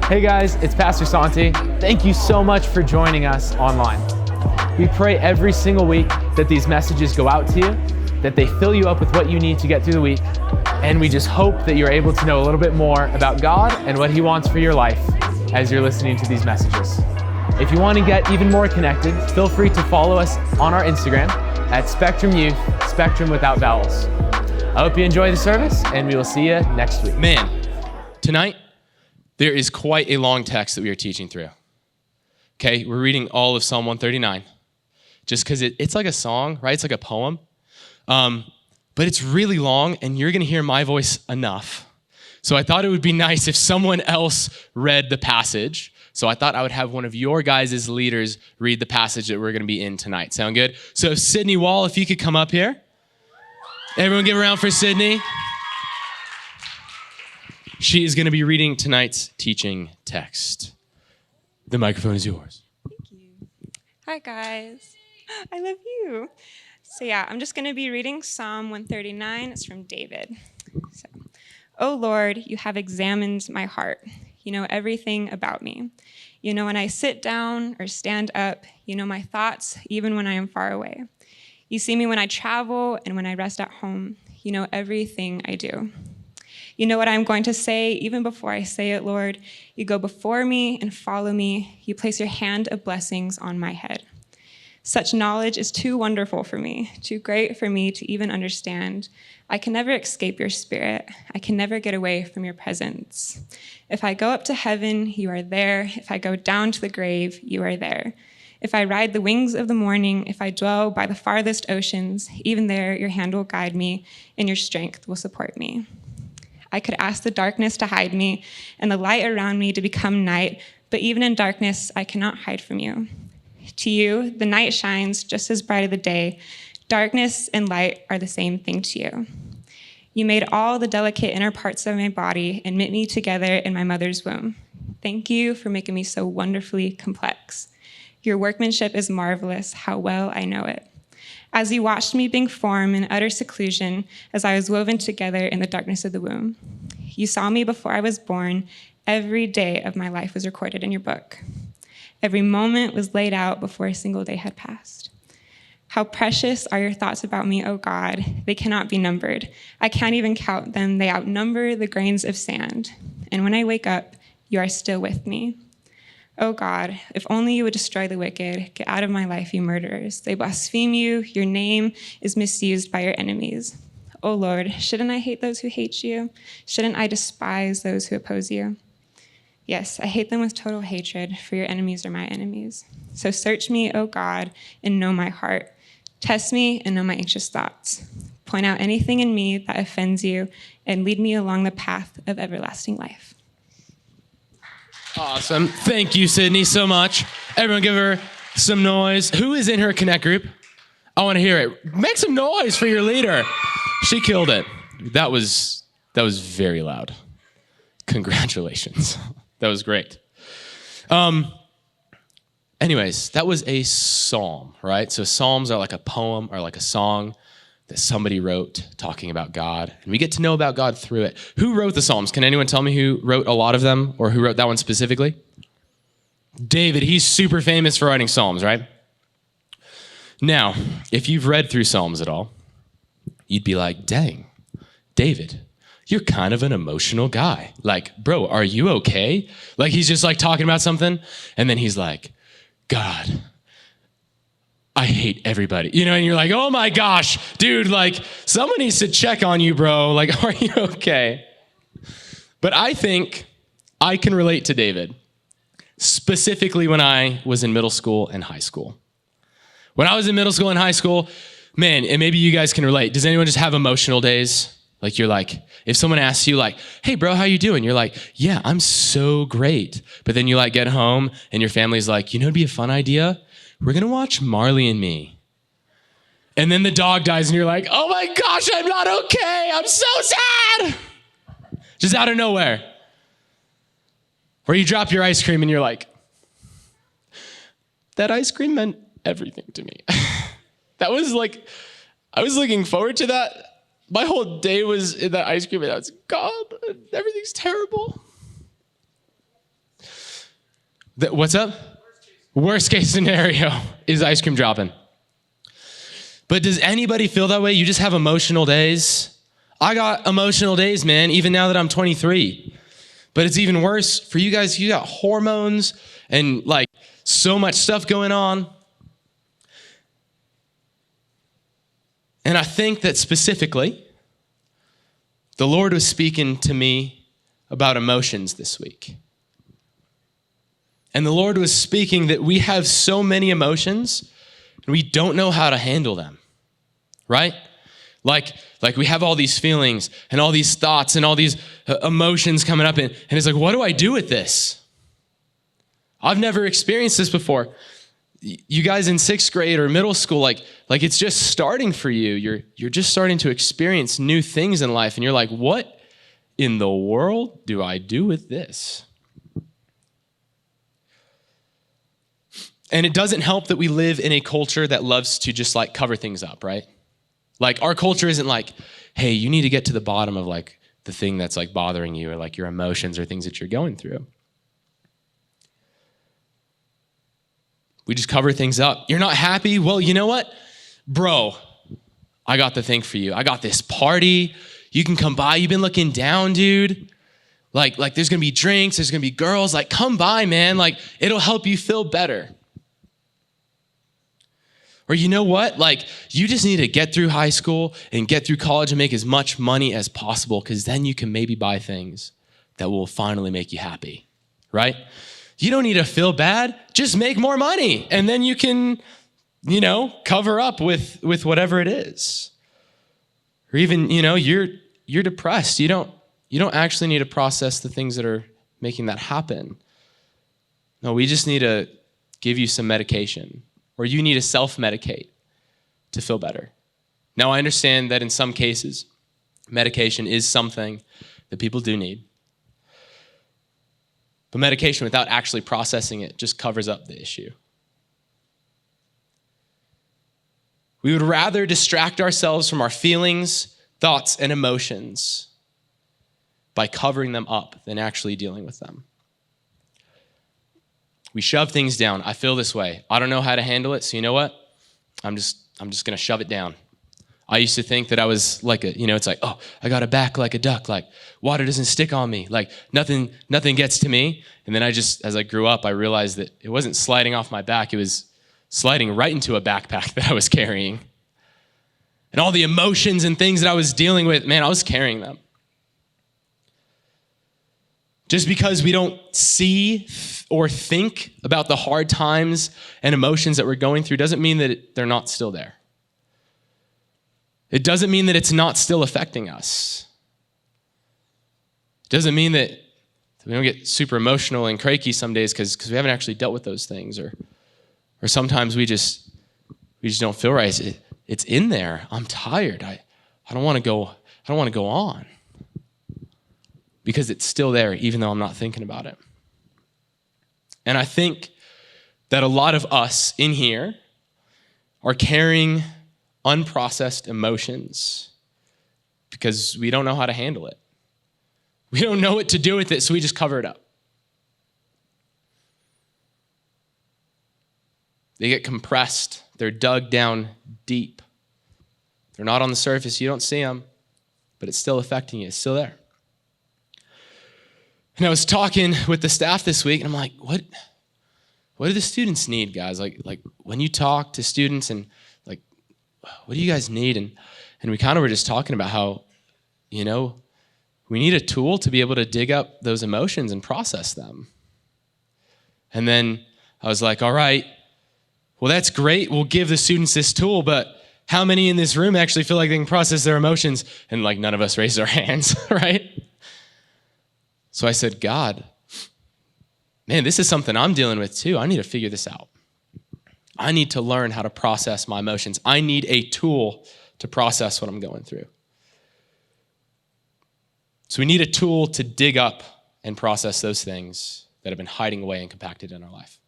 Hey guys, it's Pastor Santi. Thank you so much for joining us online. We pray every single week that these messages go out to you, that they fill you up with what you need to get through the week, and we just hope that you're able to know a little bit more about God and what He wants for your life as you're listening to these messages. If you want to get even more connected, feel free to follow us on our Instagram at Spectrum Youth, Spectrum without vowels. I hope you enjoy the service, and we will see you next week. Man, tonight, there is quite a long text that we are teaching through. Okay, we're reading all of Psalm 139, just because it's like a song, right? It's like a poem, but it's really long, and you're gonna hear my voice enough. So I thought it would be nice if someone else read the passage. So I thought I would have one of your guys' leaders read the passage that we're gonna be in tonight. Sound good? So Sydney Wall, if you could come up here. Everyone give a round for Sydney. She is going to be reading tonight's teaching text. The microphone is yours. Thank you. Hi, guys. I love you. So I'm just going to be reading Psalm 139. It's from David. So, "O Lord, you have examined my heart. You know everything about me. You know when I sit down or stand up. You know my thoughts, even when I am far away. You see me when I travel and when I rest at home. You know everything I do. You know what I'm going to say even before I say it, Lord. You go before me and follow me. You place your hand of blessings on my head. Such knowledge is too wonderful for me, too great for me to even understand. I can never escape your spirit. I can never get away from your presence. If I go up to heaven, you are there. If I go down to the grave, you are there. If I ride the wings of the morning, if I dwell by the farthest oceans, even there your hand will guide me and your strength will support me. I could ask the darkness to hide me and the light around me to become night, but even in darkness, I cannot hide from you. To you, the night shines just as bright as the day. Darkness and light are the same thing to you. You made all the delicate inner parts of my body and knit me together in my mother's womb. Thank you for making me so wonderfully complex. Your workmanship is marvelous, how well I know it. As you watched me being formed in utter seclusion, as I was woven together in the darkness of the womb. You saw me before I was born. Every day of my life was recorded in your book. Every moment was laid out before a single day had passed. How precious are your thoughts about me, O God. They cannot be numbered. I can't even count them. They outnumber the grains of sand. And when I wake up, you are still with me. Oh God, if only you would destroy the wicked. Get out of my life, you murderers. They blaspheme you. Your name is misused by your enemies. Oh Lord, shouldn't I hate those who hate you? Shouldn't I despise those who oppose you? Yes, I hate them with total hatred, for your enemies are my enemies. So search me, O God, and know my heart. Test me and know my anxious thoughts. Point out anything in me that offends you and lead me along the path of everlasting life." Awesome. Thank you, Sydney, so much. Everyone give her some noise. Who is in her Connect group? I want to hear it. Make some noise for your leader. She killed it. That was very loud. Congratulations. That was great. Anyways, that was a psalm, right? So psalms are like a poem or like a song that somebody wrote talking about God. And we get to know about God through it. Who wrote the Psalms? Can anyone tell me who wrote a lot of them or who wrote that one specifically? David. He's super famous for writing Psalms, right? Now, if you've read through Psalms at all, you'd be like, dang, David, you're kind of an emotional guy. Like, bro, are you okay? Like, he's just like talking about something, and then he's like, God, I hate everybody. You know, and you're like, oh my gosh, dude, like, someone needs to check on you, bro. Like, are you okay? But I think I can relate to David, specifically when I was in middle school and high school. When I was in middle school and high school, man, and maybe you guys can relate. Does anyone just have emotional days? Like, you're like, if someone asks you like, hey bro, how you doing? You're like, yeah, I'm so great. But then you like get home and your family's like, you know, it'd be a fun idea. We're gonna watch Marley and Me. And then the dog dies and you're like, oh my gosh, I'm not okay. I'm so sad. Just out of nowhere. Or you drop your ice cream and you're like, that ice cream meant everything to me. That was like, I was looking forward to that. My whole day was in that ice cream and I was, God, everything's terrible. What's up? Worst case scenario is ice cream dropping. But does anybody feel that way? You just have emotional days? I got emotional days, man, even now that I'm 23. But it's even worse for you guys. You got hormones and like so much stuff going on. And I think that specifically, the Lord was speaking to me about emotions this week. And the Lord was speaking that we have so many emotions and we don't know how to handle them, right? Like we have all these feelings and all these thoughts and all these emotions coming up and it's like, what do I do with this? I've never experienced this before. You guys in 6th grade or middle school, like it's just starting for you. You're just starting to experience new things in life and you're like, what in the world do I do with this? And it doesn't help that we live in a culture that loves to just like cover things up, right? Like our culture isn't like, hey, you need to get to the bottom of like the thing that's like bothering you or like your emotions or things that you're going through. We just cover things up. You're not happy? Well, you know what? Bro, I got the thing for you. I got this party. You can come by. You've been looking down, dude. Like there's going to be drinks. There's going to be girls. Like, come by, man. Like, it'll help you feel better. Or you know what? Like, you just need to get through high school and get through college and make as much money as possible because then you can maybe buy things that will finally make you happy, right? You don't need to feel bad. Just make more money. And then you can, cover up with whatever it is. Or even, you're depressed. You don't actually need to process the things that are making that happen. No, we just need to give you some medication. Or you need to self-medicate to feel better. Now, I understand that in some cases, medication is something that people do need. But medication without actually processing it just covers up the issue. We would rather distract ourselves from our feelings, thoughts, and emotions by covering them up than actually dealing with them. We shove things down. I feel this way. I don't know how to handle it, so you know what? I'm just going to shove it down. I used to think that I was like it's like, oh, I got a back like a duck, like water doesn't stick on me, like nothing gets to me. And then as I grew up, I realized that it wasn't sliding off my back, it was sliding right into a backpack that I was carrying. And all the emotions and things that I was dealing with, man, I was carrying them. Just because we don't see or think about the hard times and emotions that we're going through doesn't mean that they're not still there. It doesn't mean that it's not still affecting us. It doesn't mean that we don't get super emotional and cranky some days because we haven't actually dealt with those things, or sometimes we just don't feel right. It's in there. I'm tired. I don't want to go on. Because it's still there, even though I'm not thinking about it. And I think that a lot of us in here are carrying unprocessed emotions because we don't know how to handle it. We don't know what to do with it, so we just cover it up. They get compressed. They're dug down deep. They're not on the surface. You don't see them, but it's still affecting you. It's still there. And I was talking with the staff this week, and I'm like, what do the students need, guys? Like when you talk to students and like, what do you guys need? And we kind of were just talking about how, we need a tool to be able to dig up those emotions and process them. And then I was like, all right, well, that's great. We'll give the students this tool, but how many in this room actually feel like they can process their emotions? And like none of us raised our hands, right? So I said, God, man, this is something I'm dealing with too. I need to figure this out. I need to learn how to process my emotions. I need a tool to process what I'm going through. So we need a tool to dig up and process those things that have been hiding away and compacted in our life.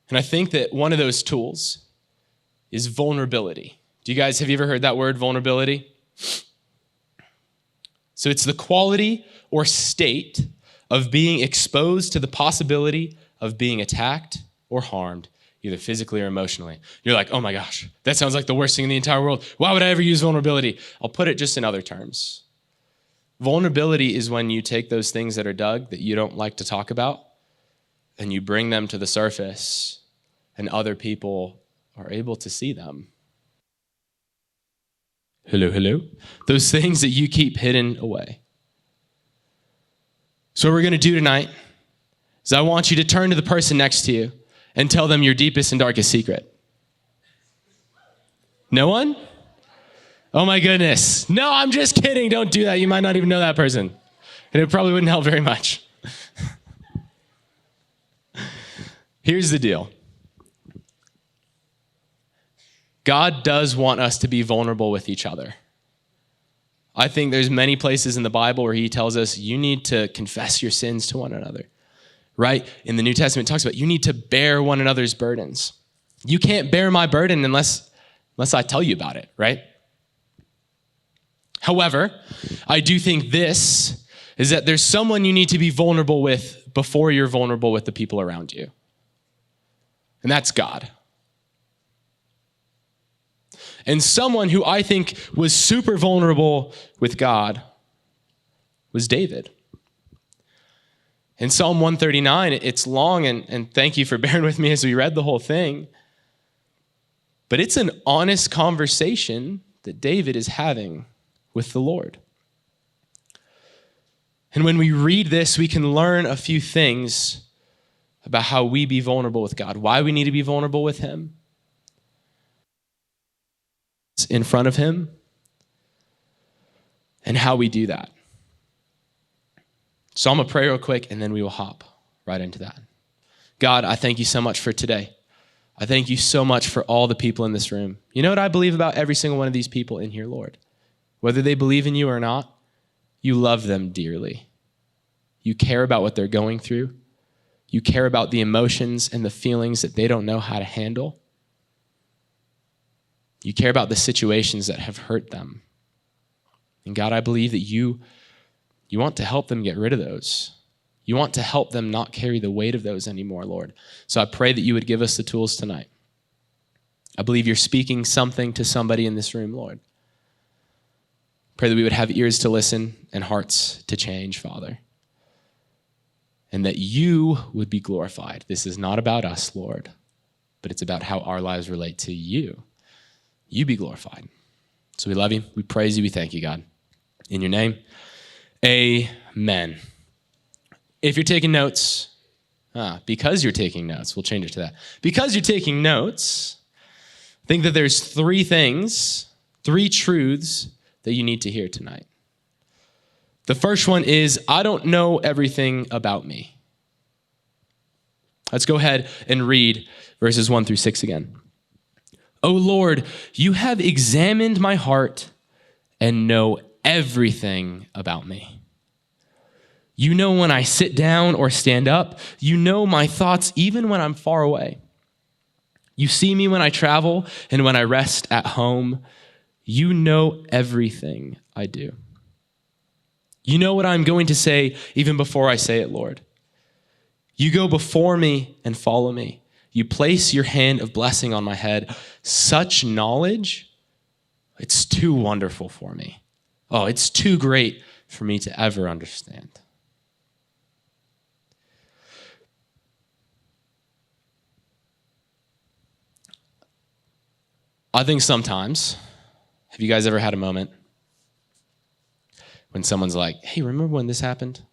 And I think that one of those tools is vulnerability. Have you ever heard that word, vulnerability? So it's the quality or state of being exposed to the possibility of being attacked or harmed, either physically or emotionally. You're like, oh my gosh, that sounds like the worst thing in the entire world. Why would I ever use vulnerability? I'll put it just in other terms. Vulnerability is when you take those things that are dug that you don't like to talk about and you bring them to the surface and other people are able to see them. Hello. Those things that you keep hidden away. So what we're going to do tonight is I want you to turn to the person next to you and tell them your deepest and darkest secret. No one? Oh my goodness. No, I'm just kidding. Don't do that. You might not even know that person. And it probably wouldn't help very much. Here's the deal. God does want us to be vulnerable with each other. I think there's many places in the Bible where he tells us you need to confess your sins to one another, right? In the New Testament, it talks about you need to bear one another's burdens. You can't bear my burden unless I tell you about it, right? However, I do think this is that there's someone you need to be vulnerable with before you're vulnerable with the people around you. And that's God. And someone who I think was super vulnerable with God was David. In Psalm 139, it's long, and thank you for bearing with me as we read the whole thing. But it's an honest conversation that David is having with the Lord. And when we read this, we can learn a few things about how we be vulnerable with God, why we need to be vulnerable with him, in front of him, and how we do that. So I'm going to pray real quick, and then we will hop right into that. God, I thank you so much for today. I thank you so much for all the people in this room. You know what I believe about every single one of these people in here, Lord? Whether they believe in you or not, you love them dearly. You care about what they're going through. You care about the emotions and the feelings that they don't know how to handle. You care about the situations that have hurt them. And God, I believe that you want to help them get rid of those. You want to help them not carry the weight of those anymore, Lord. So I pray that you would give us the tools tonight. I believe you're speaking something to somebody in this room, Lord. Pray that we would have ears to listen and hearts to change, Father. And that you would be glorified. This is not about us, Lord, but it's about how our lives relate to you. You be glorified. So we love you. We praise you. We thank you, God. In your name, amen. If you're taking notes, because you're taking notes, we'll change it to that. Because you're taking notes, think that there's three truths that you need to hear tonight. The first one is, I don't know everything about me. Let's go ahead and read verses 1-6 again. O Lord, you have examined my heart and know everything about me. You know when I sit down or stand up. You know my thoughts even when I'm far away. You see me when I travel and when I rest at home. You know everything I do. You know what I'm going to say even before I say it, Lord. You go before me and follow me. You place your hand of blessing on my head. Such knowledge, it's too wonderful for me. Oh, it's too great for me to ever understand. I think sometimes, have you guys ever had a moment when someone's like, hey, remember when this happened? And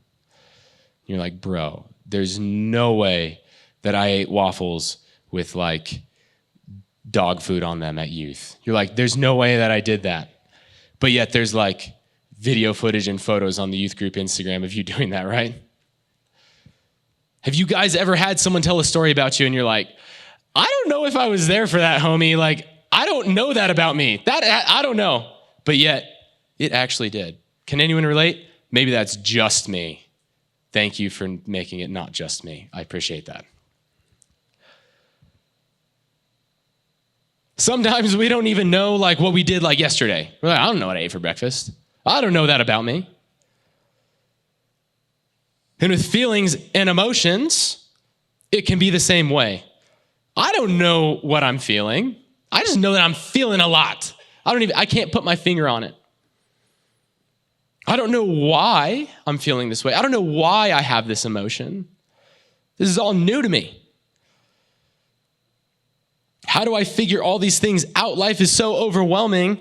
you're like, bro, there's no way that I ate waffles with like dog food on them at youth. You're like, there's no way that I did that. But yet there's like video footage and photos on the youth group Instagram of you doing that, right? Have you guys ever had someone tell a story about you and you're like, I don't know if I was there for that, homie. Like, I don't know that about me. I don't know. But yet it actually did. Can anyone relate? Maybe that's just me. Thank you for making it not just me. I appreciate that. Sometimes we don't even know like what we did like yesterday. We're like, I don't know what I ate for breakfast. I don't know that about me. And with feelings and emotions, it can be the same way. I don't know what I'm feeling. I just know that I'm feeling a lot. I can't put my finger on it. I don't know why I'm feeling this way. I don't know why I have this emotion. This is all new to me. How do I figure all these things out? Life is so overwhelming.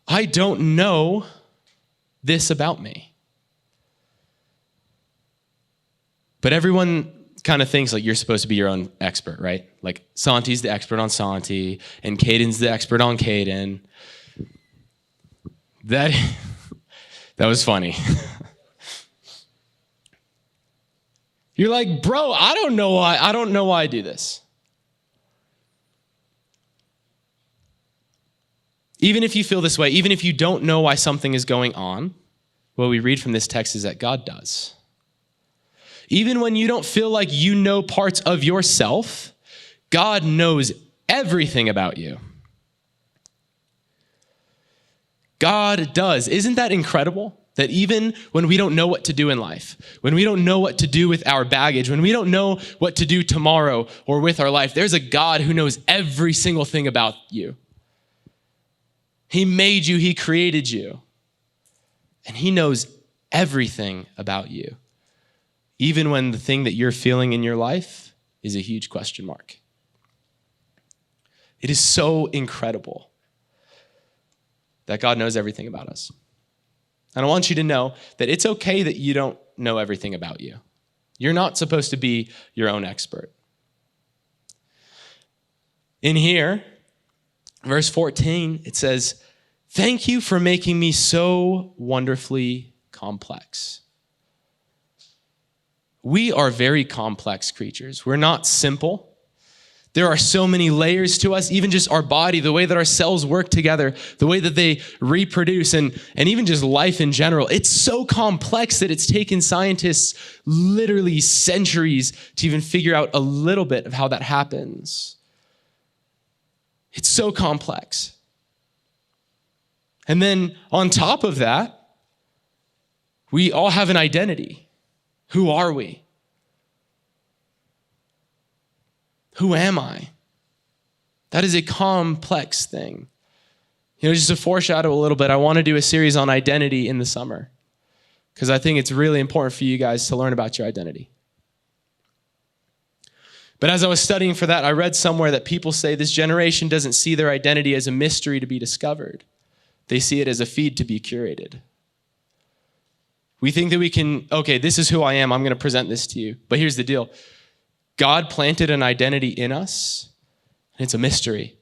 I don't know this about me. But everyone kind of thinks like you're supposed to be your own expert, right? Like Santi's the expert on Santi and Caden's the expert on Caden. That was funny. You're like, bro, I don't know why I do this. Even if you feel this way, even if you don't know why something is going on, what we read from this text is that God does. Even when you don't feel like you know parts of yourself, God knows everything about you. God does. Isn't that incredible? That even when we don't know what to do in life, when we don't know what to do with our baggage, when we don't know what to do tomorrow or with our life, there's a God who knows every single thing about you. He made you, he created you, and he knows everything about you, even when the thing that you're feeling in your life is a huge question mark. It is so incredible that God knows everything about us. And I want you to know that it's okay that you don't know everything about you. You're not supposed to be your own expert. In here, verse 14, it says, "Thank you for making me so wonderfully complex." We are very complex creatures. We're not simple. There are so many layers to us, even just our body, the way that our cells work together, the way that they reproduce, and even just life in general. It's so complex that it's taken scientists literally centuries to even figure out a little bit of how that happens. It's so complex. And then on top of that, we all have an identity. Who are we? Who am I? That is a complex thing. Just to foreshadow a little bit, I want to do a series on identity in the summer because I think it's really important for you guys to learn about your identity. But as I was studying for that, I read somewhere that people say this generation doesn't see their identity as a mystery to be discovered. They see it as a feed to be curated. We think that we can, okay, this is who I am. I'm going to present this to you. But here's the deal. God planted an identity in us, and it's a mystery.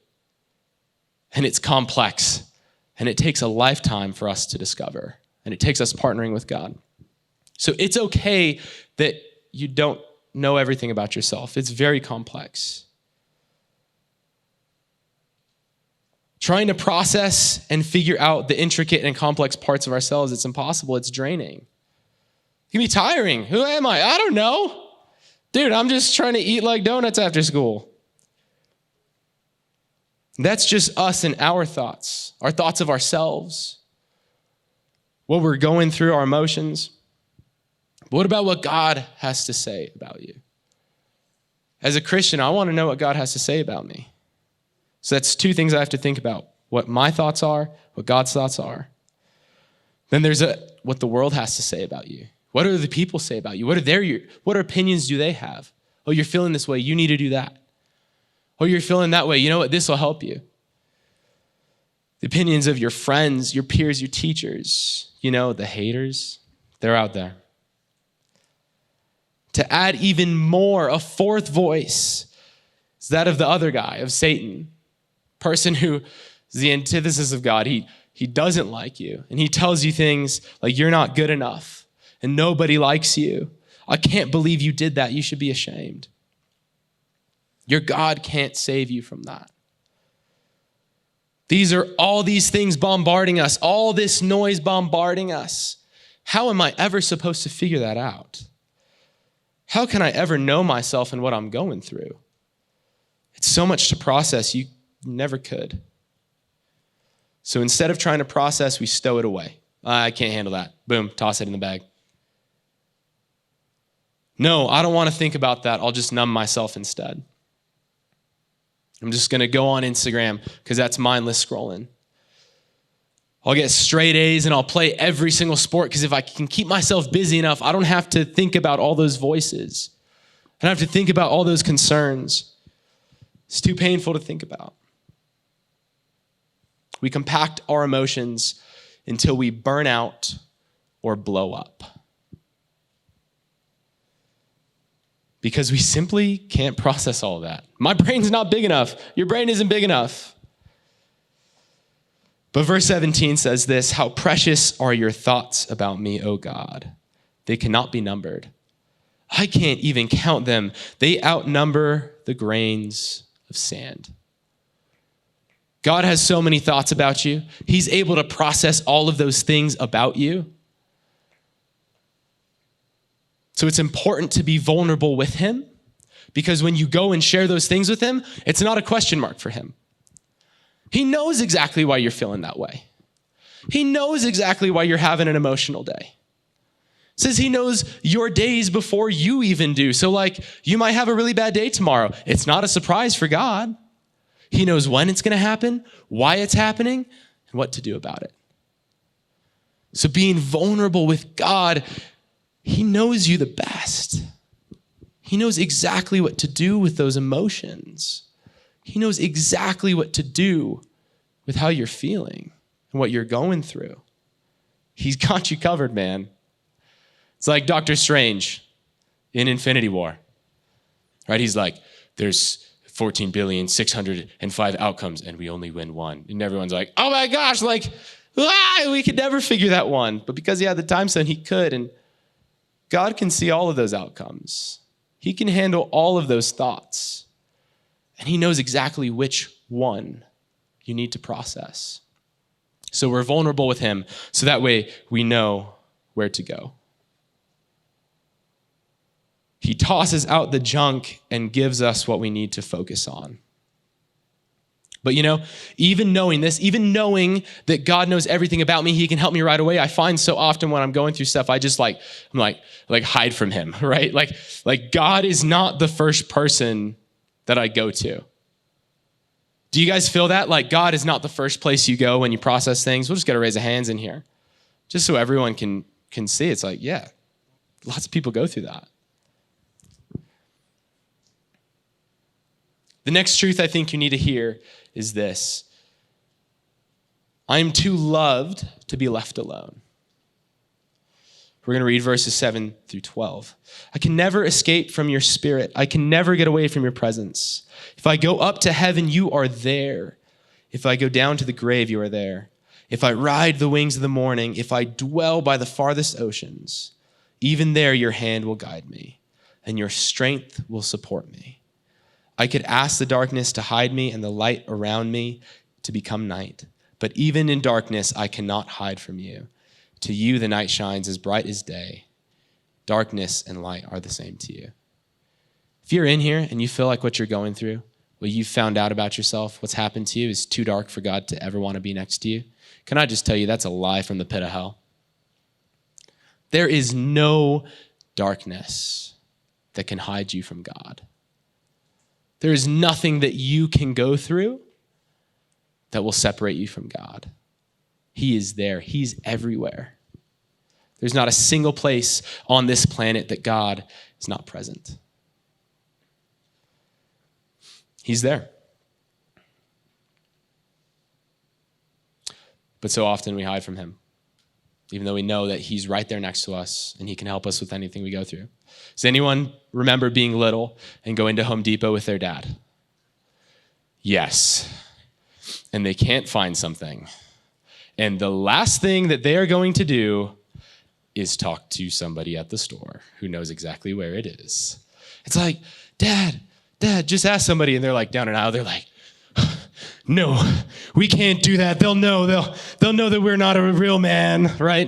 And it's complex. And it takes a lifetime for us to discover. And it takes us partnering with God. So it's okay that you don't know everything about yourself. It's very complex. Trying to process and figure out the intricate and complex parts of ourselves, it's impossible. It's draining. It can be tiring. Who am I? I don't know. Dude, I'm just trying to eat like donuts after school. That's just us and our thoughts of ourselves, what we're going through, our emotions. But what about what God has to say about you? As a Christian, I want to know what God has to say about me. So that's two things I have to think about. What my thoughts are, what God's thoughts are. Then there's what the world has to say about you. What do the people say about you? What opinions do they have? Oh, you're feeling this way. You need to do that. Oh, you're feeling that way. You know what? This will help you. The opinions of your friends, your peers, your teachers, the haters, they're out there. To add even more, a fourth voice is that of the other guy, of Satan. Person who is the antithesis of God. He doesn't like you. And he tells you things like you're not good enough. And nobody likes you. I can't believe you did that. You should be ashamed. Your God can't save you from that. These are all these things bombarding us, all this noise bombarding us. How am I ever supposed to figure that out? How can I ever know myself and what I'm going through? It's so much to process, you never could. So instead of trying to process, we stow it away. I can't handle that. Boom, toss it in the bag. No, I don't want to think about that. I'll just numb myself instead. I'm just going to go on Instagram because that's mindless scrolling. I'll get straight A's and I'll play every single sport because if I can keep myself busy enough, I don't have to think about all those voices. I don't have to think about all those concerns. It's too painful to think about. We compact our emotions until we burn out or blow up. Because we simply can't process all of that. My brain's not big enough. Your brain isn't big enough. But verse 17 says this, how precious are your thoughts about me, O God. They cannot be numbered. I can't even count them. They outnumber the grains of sand. God has so many thoughts about you. He's able to process all of those things about you. So it's important to be vulnerable with him because when you go and share those things with him, it's not a question mark for him. He knows exactly why you're feeling that way. He knows exactly why you're having an emotional day. It says he knows your days before you even do. So you might have a really bad day tomorrow. It's not a surprise for God. He knows when it's going to happen, why it's happening, and what to do about it. So being vulnerable with God, he knows you the best. He knows exactly what to do with those emotions. He knows exactly what to do with how you're feeling and what you're going through. He's got you covered, man. It's like Dr. Strange in Infinity War, right? He's like, there's 14,605 outcomes and we only win one. And everyone's like, oh my gosh, we could never figure that one. But because he had the time stone, he could. And God can see all of those outcomes. He can handle all of those thoughts. And he knows exactly which one you need to process. So we're vulnerable with him, so that way we know where to go. He tosses out the junk and gives us what we need to focus on. But even knowing this, even knowing that God knows everything about me, he can help me right away. I find so often when I'm going through stuff, I just hide from him, right? Like God is not the first person that I go to. Do you guys feel that? Like God is not the first place you go when you process things? We'll just got to raise a hands in here. Just so everyone can see. It's yeah, lots of people go through that. The next truth I think you need to hear is this. I'm too loved to be left alone. We're going to read verses 7 through 12. I can never escape from your spirit. I can never get away from your presence. If I go up to heaven, you are there. If I go down to the grave, you are there. If I ride the wings of the morning, if I dwell by the farthest oceans, even there your hand will guide me, and your strength will support me. I could ask the darkness to hide me and the light around me to become night. But even in darkness, I cannot hide from you. To you, the night shines as bright as day. Darkness and light are the same to you. If you're in here and you feel like what you're going through, what you've found out about yourself, what's happened to you is too dark for God to ever want to be next to you, can I just tell you that's a lie from the pit of hell? There is no darkness that can hide you from God. There is nothing that you can go through that will separate you from God. He is there. He's everywhere. There's not a single place on this planet that God is not present. He's there. But so often we hide from him, even though we know that he's right there next to us and he can help us with anything we go through. Does anyone remember being little and going to Home Depot with their dad? Yes. And they can't find something. And the last thing that they are going to do is talk to somebody at the store who knows exactly where it is. It's like, Dad, just ask somebody. And they're down an aisle. They're like, no, we can't do that. They'll know that we're not a real man, right?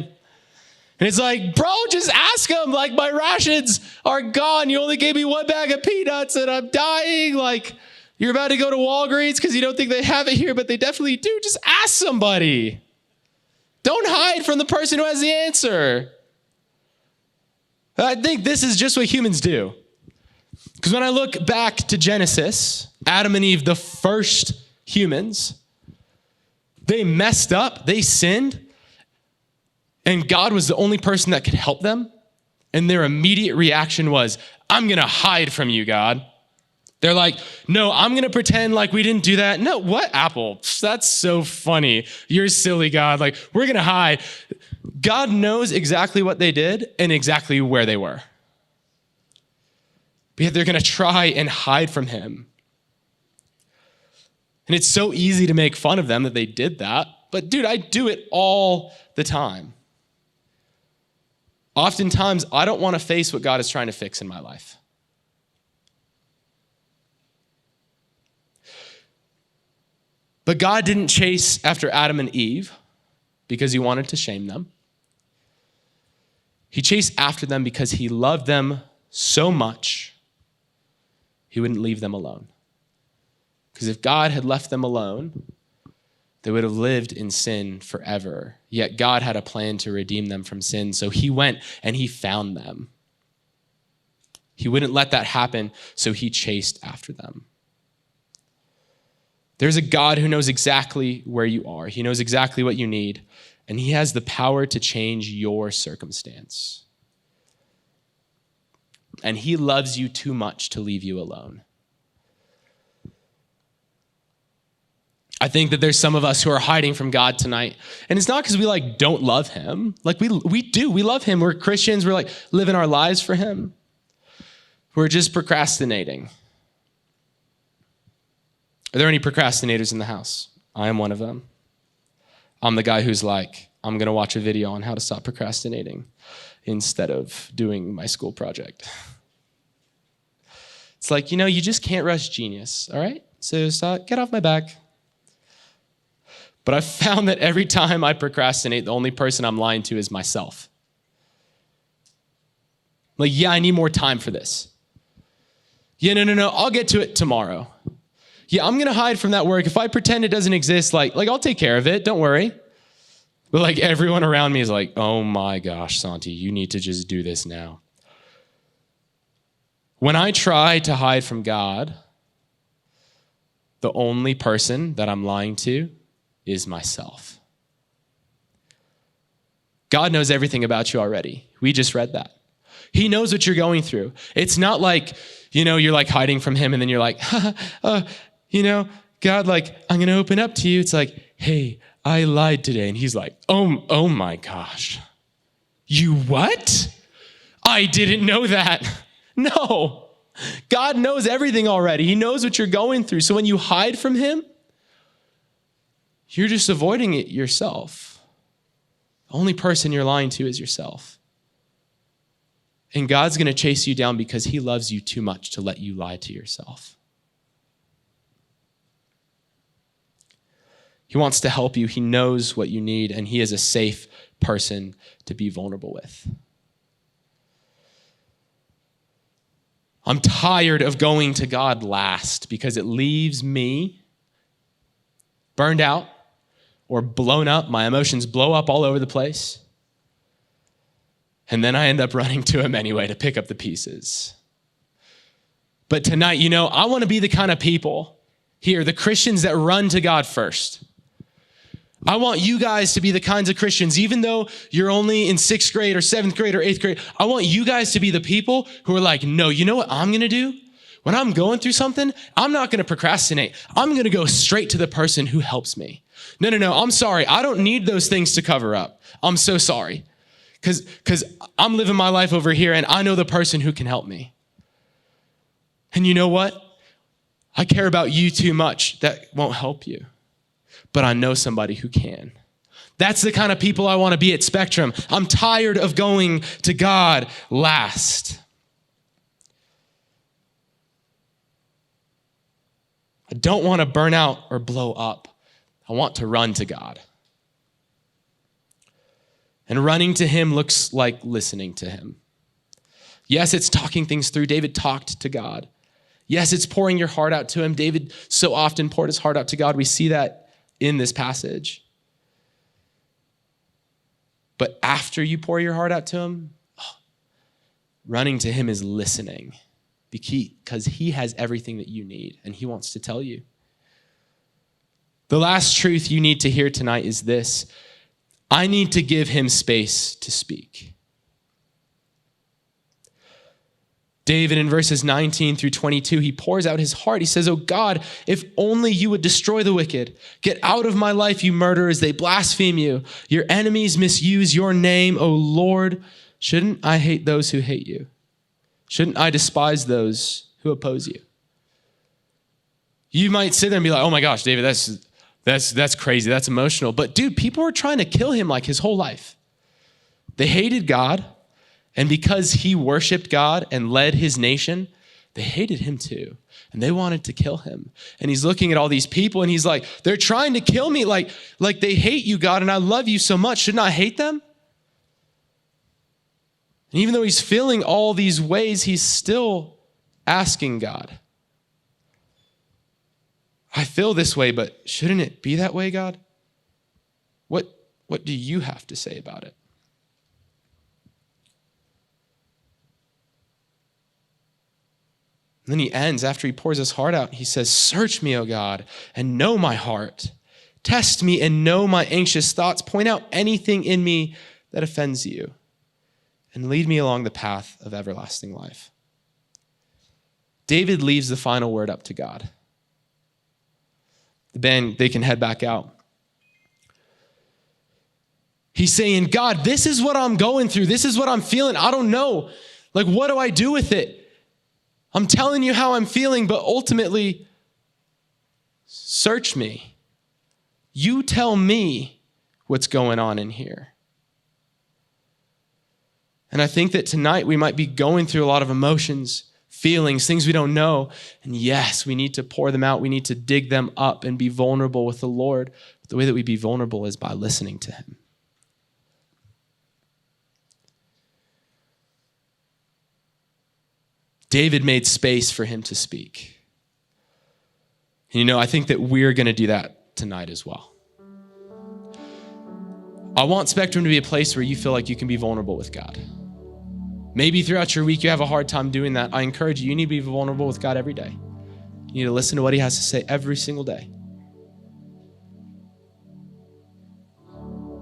And it's like, bro, just ask them. My rations are gone. You only gave me one bag of peanuts and I'm dying. You're about to go to Walgreens because you don't think they have it here, but they definitely do. Just ask somebody. Don't hide from the person who has the answer. I think this is just what humans do. Because when I look back to Genesis, Adam and Eve, the first humans, they messed up, they sinned, and God was the only person that could help them. And their immediate reaction was, I'm going to hide from you, God. They're like, no, I'm going to pretend like we didn't do that. No, what, Apple? That's so funny. You're silly, God. Like, we're going to hide. God knows exactly what they did and exactly where they were. But yet they're going to try and hide from him. And it's so easy to make fun of them that they did that. But dude, I do it all the time. Oftentimes, I don't want to face what God is trying to fix in my life. But God didn't chase after Adam and Eve because he wanted to shame them. He chased after them because he loved them so much, he wouldn't leave them alone. Because if God had left them alone, they would have lived in sin forever. Yet God had a plan to redeem them from sin. So he went and he found them. He wouldn't let that happen, so he chased after them. There's a God who knows exactly where you are. He knows exactly what you need, and he has the power to change your circumstance. And he loves you too much to leave you alone. I think that there's some of us who are hiding from God tonight. And it's not because we don't love him. We do. We love him. We're Christians. We're living our lives for him. We're just procrastinating. Are there any procrastinators in the house? I am one of them. I'm the guy who's I'm going to watch a video on how to stop procrastinating instead of doing my school project. It's you just can't rush genius, all right? So get off my back. But I've found that every time I procrastinate, the only person I'm lying to is myself. Yeah, I need more time for this. Yeah, no, I'll get to it tomorrow. Yeah, I'm going to hide from that work. If I pretend it doesn't exist, I'll take care of it. Don't worry. But everyone around me is oh my gosh, Santi, you need to just do this now. When I try to hide from God, the only person that I'm lying to is myself. God knows everything about you already. We just read that. He knows what you're going through. It's not you're hiding from him and then you're God, I'm going to open up to you. It's hey, I lied today. And he's oh my gosh. You what? I didn't know that. No. God knows everything already. He knows what you're going through. So when you hide from him, you're just avoiding it yourself. The only person you're lying to is yourself. And God's going to chase you down because he loves you too much to let you lie to yourself. He wants to help you. He knows what you need, and he is a safe person to be vulnerable with. I'm tired of going to God last because it leaves me burned out or blown up. My emotions blow up all over the place. And then I end up running to him anyway to pick up the pieces. But tonight, I want to be the kind of people here, the Christians that run to God first. I want you guys to be the kinds of Christians, even though you're only in 6th grade or 7th grade or 8th grade, I want you guys to be the people who are no, you know what I'm going to do? When I'm going through something, I'm not going to procrastinate. I'm going to go straight to the person who helps me. No, I'm sorry. I don't need those things to cover up. I'm so sorry. Because I'm living my life over here and I know the person who can help me. And you know what? I care about you too much. That won't help you. But I know somebody who can. That's the kind of people I want to be at Spectrum. I'm tired of going to God last. I don't want to burn out or blow up. I want to run to God. And running to him looks like listening to him. Yes, it's talking things through. David talked to God. Yes, it's pouring your heart out to him. David so often poured his heart out to God. We see that in this passage. But after you pour your heart out to him, Running to him is listening because he has everything that you need and he wants to tell you. The last truth you need to hear tonight is this: I need to give him space to speak. David, in verses 19 through 22, he pours out his heart. He says, "Oh God, if only you would destroy the wicked. Get out of my life, you murderers. They blaspheme you. Your enemies misuse your name, O Lord. Shouldn't I hate those who hate you? Shouldn't I despise those who oppose you?" You might sit there and be like, "Oh my gosh, David, that's crazy. That's emotional." But dude, people were trying to kill him like his whole life. They hated God. And because he worshiped God and led his nation, they hated him too. And they wanted to kill him. And he's looking at all these people and he's like, they're trying to kill me. Like they hate you, God, and I love you so much. Shouldn't I hate them? And even though he's feeling all these ways, he's still asking God, I feel this way, but shouldn't it be that way, God? What do you have to say about it? And then he ends, after he pours his heart out, he says, "Search me, O God, and know my heart. Test me and know my anxious thoughts. Point out anything in me that offends you, and lead me along the path of everlasting life." David leaves the final word up to God. The band, they can head back out. He's saying, "God, this is what I'm going through. This is what I'm feeling. I don't know. Like, what do I do with it? I'm telling you how I'm feeling, but ultimately, search me. You tell me what's going on in here." And I think that tonight we might be going through a lot of emotions, feelings, things we don't know. And yes, we need to pour them out. We need to dig them up and be vulnerable with the Lord. But the way that we be vulnerable is by listening to him. David made space for him to speak. And I think that we're going to do that tonight as well. I want Spectrum to be a place where you feel like you can be vulnerable with God. Maybe throughout your week you have a hard time doing that. I encourage you need to be vulnerable with God every day. You need to listen to what he has to say every single day.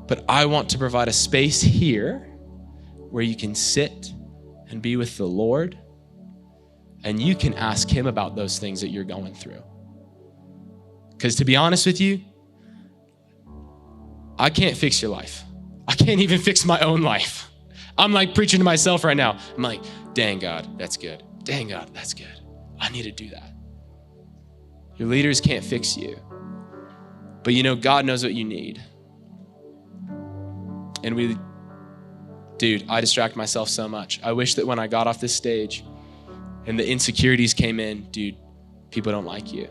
But I want to provide a space here where you can sit and be with the Lord, and you can ask him about those things that you're going through. Because to be honest with you, I can't fix your life. I can't even fix my own life. I'm like preaching to myself right now. I'm like, dang God, that's good. Dang God, that's good. I need to do that. Your leaders can't fix you. But God knows what you need. And I distract myself so much. I wish that when I got off this stage and the insecurities came in, dude, people don't like you.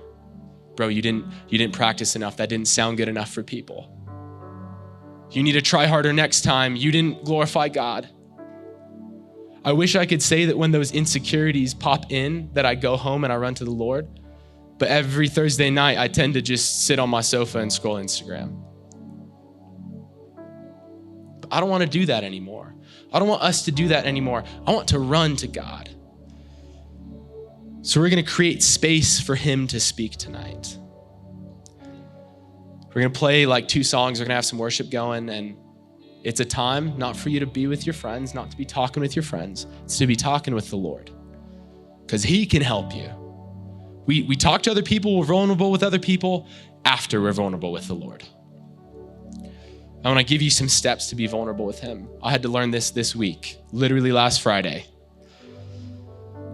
Bro, you didn't practice enough. That didn't sound good enough for people. You need to try harder next time. You didn't glorify God. I wish I could say that when those insecurities pop in, that I go home and I run to the Lord. But every Thursday night, I tend to just sit on my sofa and scroll Instagram. But I don't want to do that anymore. I don't want us to do that anymore. I want to run to God. So we're going to create space for him to speak tonight. We're going to play like 2 songs. We're going to have some worship going. And it's a time not for you to be with your friends, not to be talking with your friends. It's to be talking with the Lord. Because he can help you. We talk to other people. We're vulnerable with other people after we're vulnerable with the Lord. I want to give you some steps to be vulnerable with him. I had to learn this week, literally last Friday.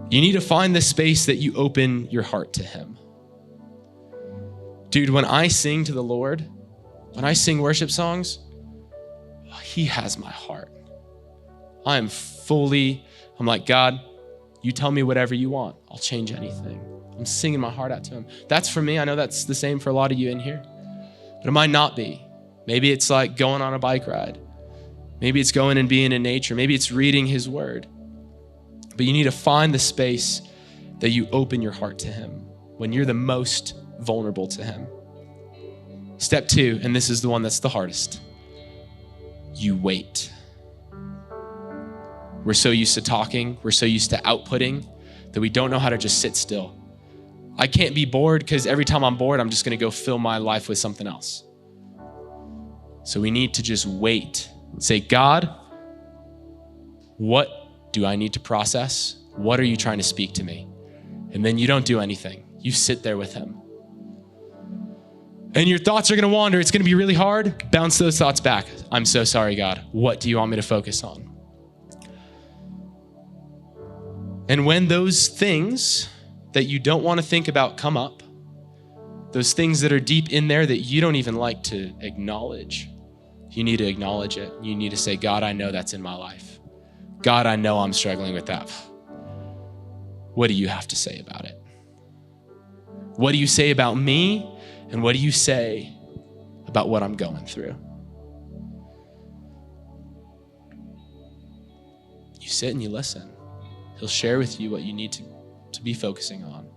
You need to find the space that you open your heart to him. Dude, when I sing to the Lord, when I sing worship songs, he has my heart. I'm like, God, you tell me whatever you want. I'll change anything. I'm singing my heart out to him. That's for me. I know that's the same for a lot of you in here, but it might not be. Maybe it's like going on a bike ride. Maybe it's going and being in nature. Maybe it's reading his word. But you need to find the space that you open your heart to him when you're the most vulnerable to him. Step 2, and this is the one that's the hardest. You wait. We're so used to talking, we're so used to outputting that we don't know how to just sit still. I can't be bored because every time I'm bored, I'm just gonna go fill my life with something else. So we need to just wait and say, God, what do I need to process? What are you trying to speak to me? And then you don't do anything. You sit there with him. And your thoughts are gonna wander. It's gonna be really hard. Bounce those thoughts back. I'm so sorry, God. What do you want me to focus on? And when those things that you don't want to think about come up, those things that are deep in there that you don't even like to acknowledge, you need to acknowledge it. You need to say, God, I know that's in my life. God, I know I'm struggling with that. What do you have to say about it? What do you say about me? And what do you say about what I'm going through? You sit and you listen. He'll share with you what you need to be focusing on.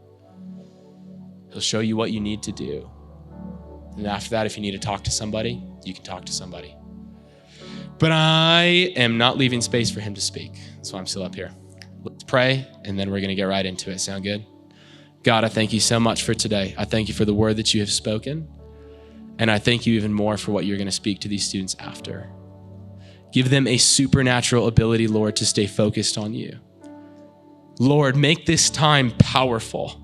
He'll show you what you need to do. And after that, if you need to talk to somebody, you can talk to somebody. But I am not leaving space for him to speak. That's why I'm still up here. Let's pray, and then we're going to get right into it. Sound good? God, I thank you so much for today. I thank you for the word that you have spoken. And I thank you even more for what you're going to speak to these students after. Give them a supernatural ability, Lord, to stay focused on you. Lord, make this time powerful.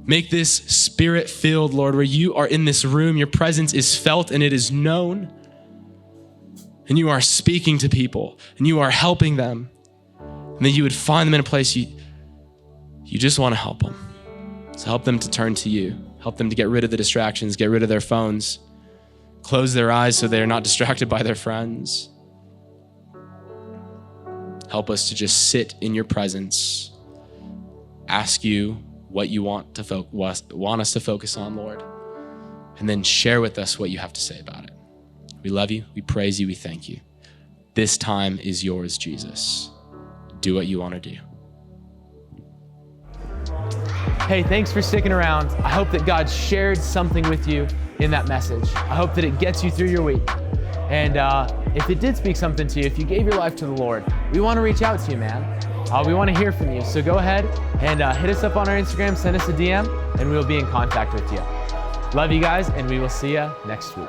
Make this spirit-filled, Lord, where you are in this room, your presence is felt and it is known. And you are speaking to people and you are helping them. And that you would find them in a place you just want to help them. So help them to turn to you. Help them to get rid of the distractions, get rid of their phones, close their eyes so they're not distracted by their friends. Help us to just sit in your presence, ask you what you want us to focus on, Lord, and then share with us what you have to say about it. We love you, we praise you, we thank you. This time is yours, Jesus. Do what you want to do. Hey, thanks for sticking around. I hope that God shared something with you in that message. I hope that it gets you through your week. And if it did speak something to you, if you gave your life to the Lord, we want to reach out to you, man. We want to hear from you. So go ahead and hit us up on our Instagram, send us a DM, and we'll be in contact with you. Love you guys, and we will see you next week.